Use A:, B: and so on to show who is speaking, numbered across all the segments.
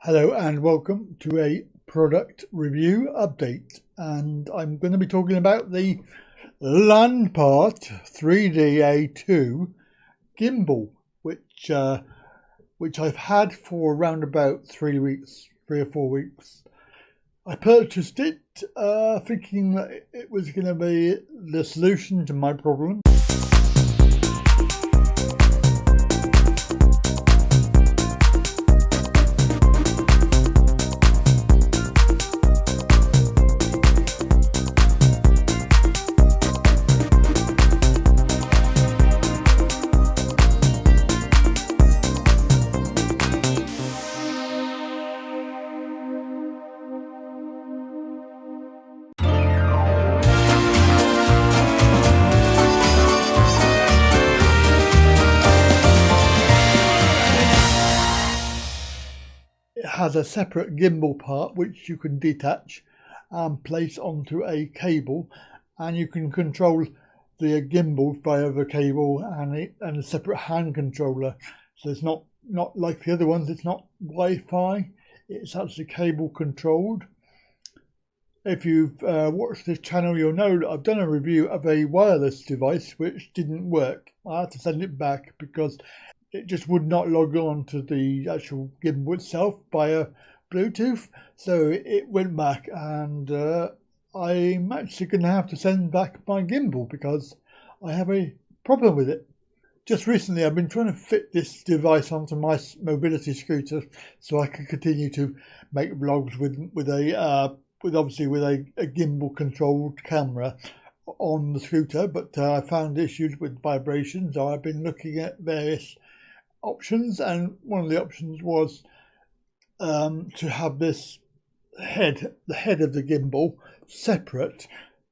A: Hello and welcome to a product review update, and I'm going to be talking about the Lanparte LA3D2 Gimbal, which I've had for around about 3 or 4 weeks. I purchased it thinking that it was going to be the solution to my problem. It has a separate gimbal part which you can detach and place onto a cable, and you can control the gimbal via the cable and a separate hand controller. So it's not like the other ones. It's not Wi-Fi. It's actually cable controlled. If you've watched this channel, you'll know that I've done a review of a wireless device which didn't work. I had to send it back because it just would not log on to the actual gimbal itself via Bluetooth. So it went back, and I'm actually going to have to send back my gimbal because I have a problem with it. Just recently I've been trying to fit this device onto my mobility scooter so I can continue to make vlogs with a gimbal controlled camera on the scooter, but I found issues with vibrations. So I've been looking at various options, and one of the options was to have this the head of the gimbal separate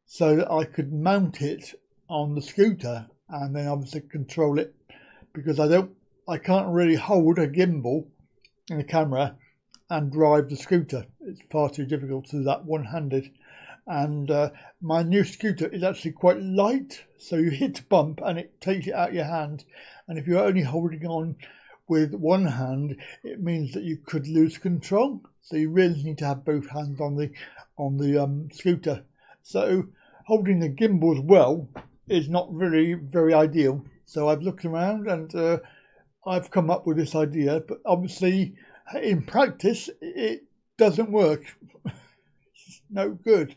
A: so that I could mount it on the scooter and then obviously control it, because I can't really hold a gimbal in a camera and drive the scooter. It's far too difficult to do that one-handed. And my new scooter is actually quite light, so you hit a bump and it takes it out of your hand. And if you're only holding on with one hand, it means that you could lose control. So you really need to have both hands on the scooter. So holding the gimbal as well is not really very ideal. So I've looked around and I've come up with this idea, but obviously in practice it doesn't work. It's no good.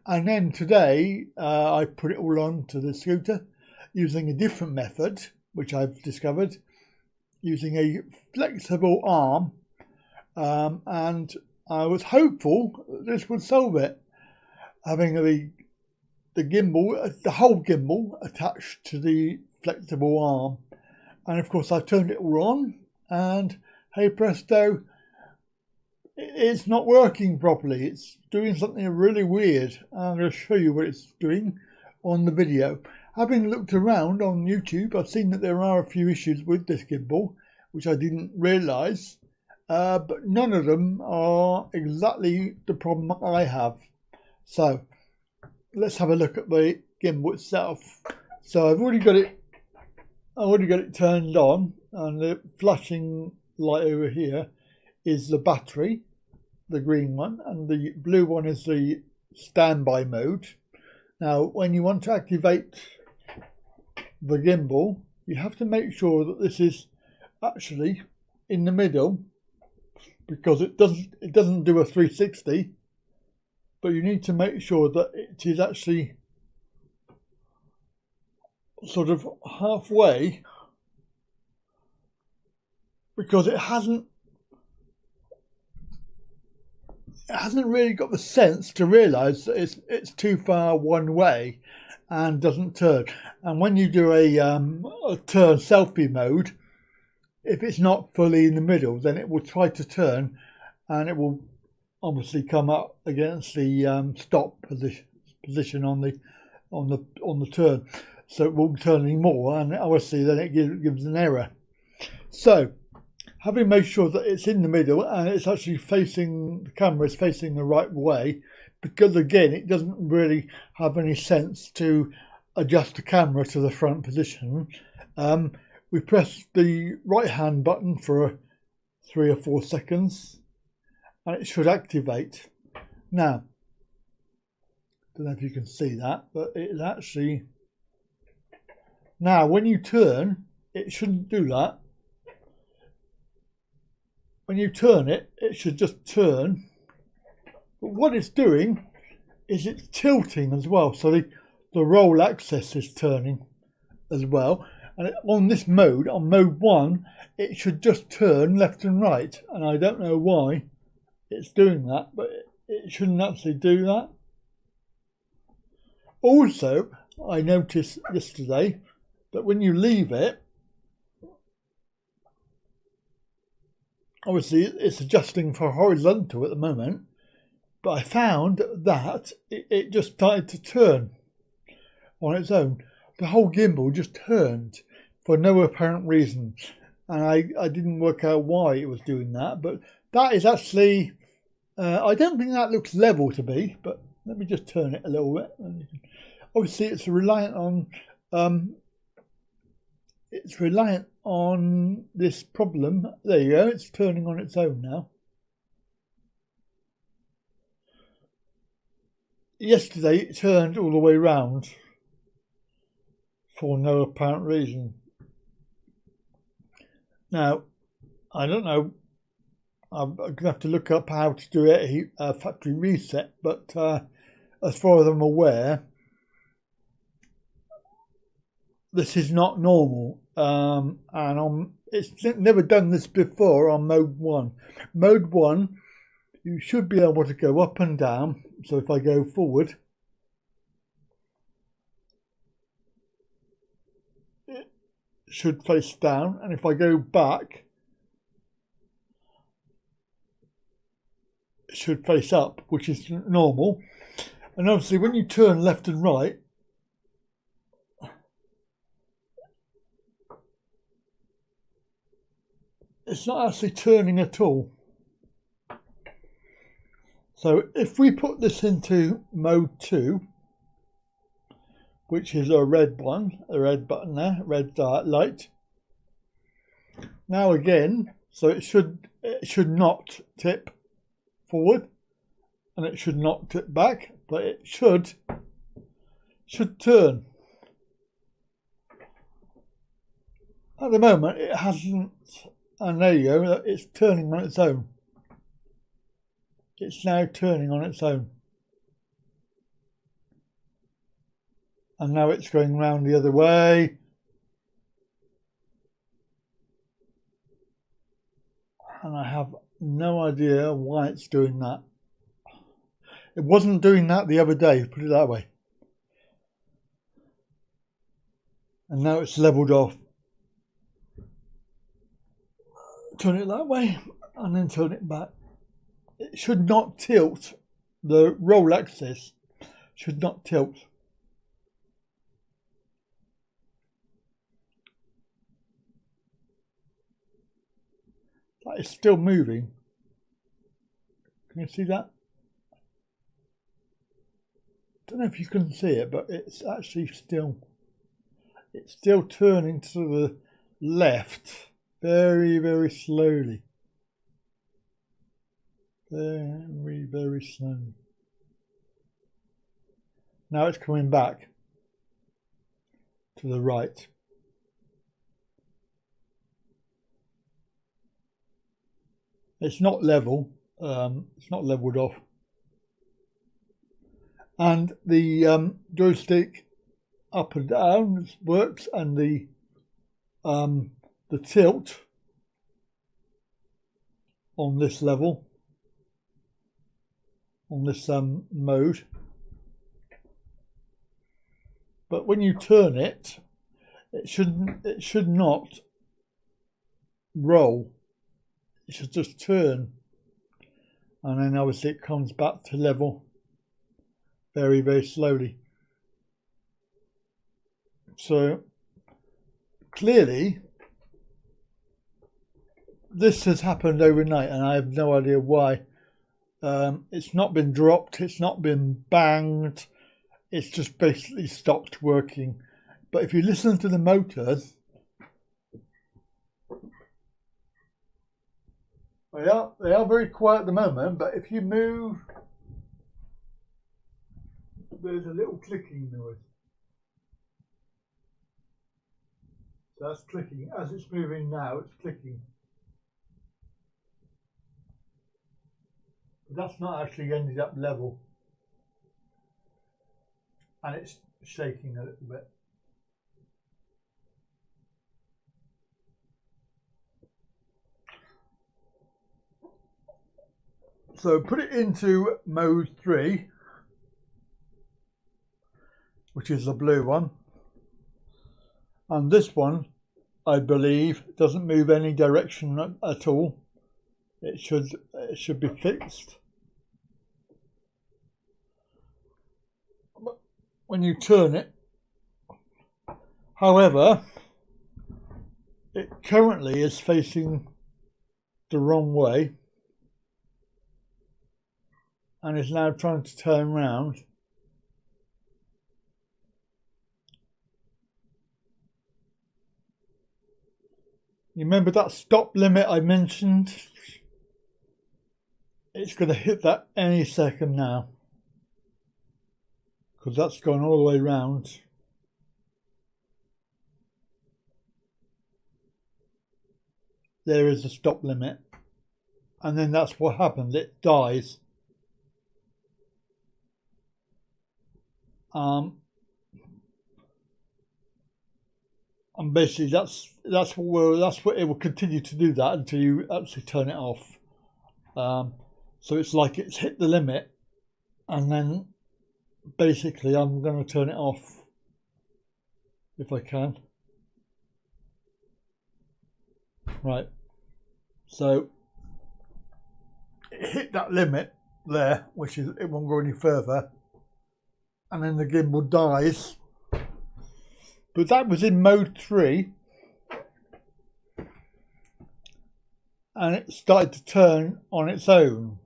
A: And then today I put it all onto the scooter using a different method, which I've discovered, using a flexible arm, and I was hopeful that this would solve it, having the gimbal, the whole gimbal attached to the flexible arm. And of course I've turned it all on, and hey presto, it's not working properly. It's doing something really weird. I'm going to show you what it's doing on the video. Having looked around on YouTube, I've seen that there are a few issues with this gimbal, which I didn't realise, but none of them are exactly the problem I have. So let's have a look at the gimbal itself. So I've already got it turned on, and the flashing light over here is the battery, the green one, and the blue one is the standby mode. Now when you want to activate the gimbal, you have to make sure that this is actually in the middle, because it doesn't do a 360, but you need to make sure that it is actually sort of halfway, because it hasn't really got the sense to realise that it's too far one way and doesn't turn. And when you do a turn selfie mode, if it's not fully in the middle, then it will try to turn, and it will obviously come up against the stop position on the turn, so it won't turn anymore, and obviously then it gives an error. So having made sure that it's in the middle and it's actually facing, the camera is facing the right way, because again it doesn't really have any sense to adjust the camera to the front position, we press the right hand button for 3 or 4 seconds, and it should activate. Now, don't know if you can see that, but it's actually, now when you turn, it shouldn't do that. When you turn it, it should just turn. But what it's doing is it's tilting as well. So the roll axis is turning as well. And on this mode, on mode 1, it should just turn left and right. And I don't know why it's doing that, but it shouldn't actually do that. Also, I noticed yesterday that when you leave it, obviously it's adjusting for horizontal at the moment, but I found that it just started to turn on its own. The whole gimbal just turned for no apparent reason, and I didn't work out why it was doing that, but that is actually, I don't think that looks level to me, but let me just turn it a little bit. Obviously it's reliant on this problem. There you go, it's turning on its own now. Yesterday it turned all the way round for no apparent reason. Now, I don't know, I'm going to have to look up how to do a factory reset, but as far as I'm aware, this is not normal, and it's never done this before on mode 1. Mode 1, you should be able to go up and down. So if I go forward, it should face down, and if I go back, it should face up, which is normal. And obviously when you turn left and right, it's not actually turning at all. So if we put this into mode 2, which is a red one, a red button there, red light. Now again, so it should not tip forward, and it should not tip back, but it should turn. At the moment it hasn't, and there you go, it's turning on its own. It's now turning on its own. And now it's going round the other way. And I have no idea why it's doing that. It wasn't doing that the other day, put it that way. And now it's leveled off. Turn it that way and then turn it back. It should not tilt. The roll axis should not tilt. That is still moving. Can you see that? Don't know if you can see it, but it's actually still turning to the left very, very slowly. Very, very slowly. Now it's coming back to the right. It's not level, it's not leveled off. And the joystick up and down works, and the tilt on this level, on this mode. But when you turn it, it should not roll. It should just turn, and then obviously it comes back to level very, very slowly. So clearly this has happened overnight, and I have no idea why. It's not been dropped, it's not been banged, it's just basically stopped working. But if you listen to the motors, They are very quiet at the moment, but if you move, there's a little clicking noise. So that's clicking. As it's moving now, it's clicking. But that's not actually ended up level. And it's shaking a little bit. So put it into mode 3, which is the blue one. And this one, I believe, doesn't move any direction at all. It should be fixed. When you turn it, however, it currently is facing the wrong way and is now trying to turn round. You remember that stop limit I mentioned? It's going to hit that any second now, because that's gone all the way round. There is a stop limit, and then that's what happens, it dies. And basically that's what it will continue to do, that until you actually turn it off. So it's like it's hit the limit, and then basically I'm going to turn it off if I can. Right, so it hit that limit there, which is it won't go any further, and then the gimbal dies. But that was in mode 3, and it started to turn on its own.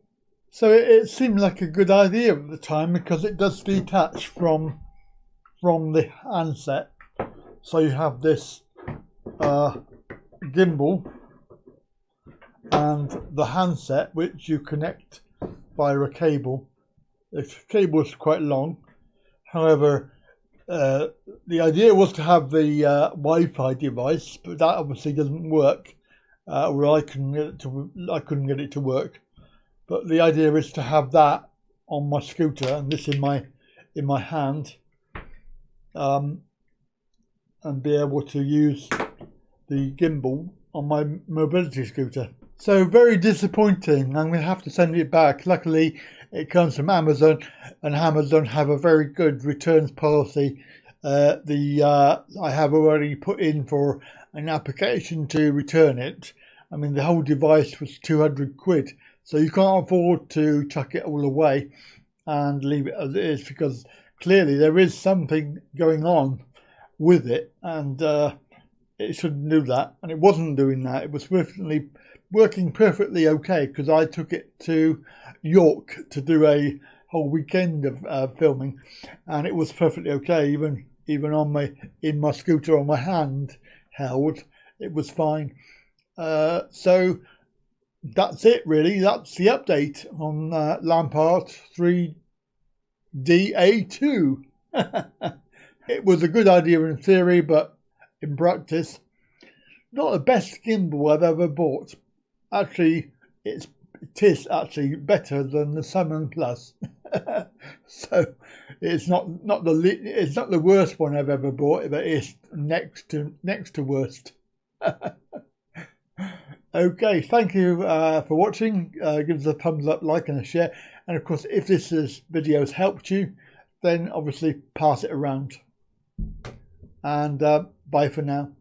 A: So it seemed like a good idea at the time, because it does detach from the handset. So you have this gimbal and the handset, which you connect via a cable. The cable is quite long. However, the idea was to have the Wi-Fi device, but that obviously doesn't work. Or I couldn't get it to work. But the idea is to have that on my scooter, and this in my hand, and be able to use the gimbal on my mobility scooter. So very disappointing. I'm going to have to send it back. Luckily, it comes from Amazon, and Amazon have a very good returns policy. I have already put in for an application to return it. I mean, the whole device was 200 quid. So you can't afford to chuck it all away and leave it as it is, because clearly there is something going on with it, and it shouldn't do that. And it wasn't doing that. It was working perfectly okay, because I took it to York to do a whole weekend of filming, and it was perfectly okay. Even in my scooter on my hand held, it was fine. So that's it really. That's the update on Lanparte LA3D2. It was a good idea in theory, but in practice, not the best gimbal I've ever bought. Actually, it is actually better than the Summon Plus. So it's not the worst one I've ever bought, but it's next to worst. Okay, thank you for watching. Give us a thumbs up, like and a share, and of course if this video has helped you, then obviously pass it around, and bye for now.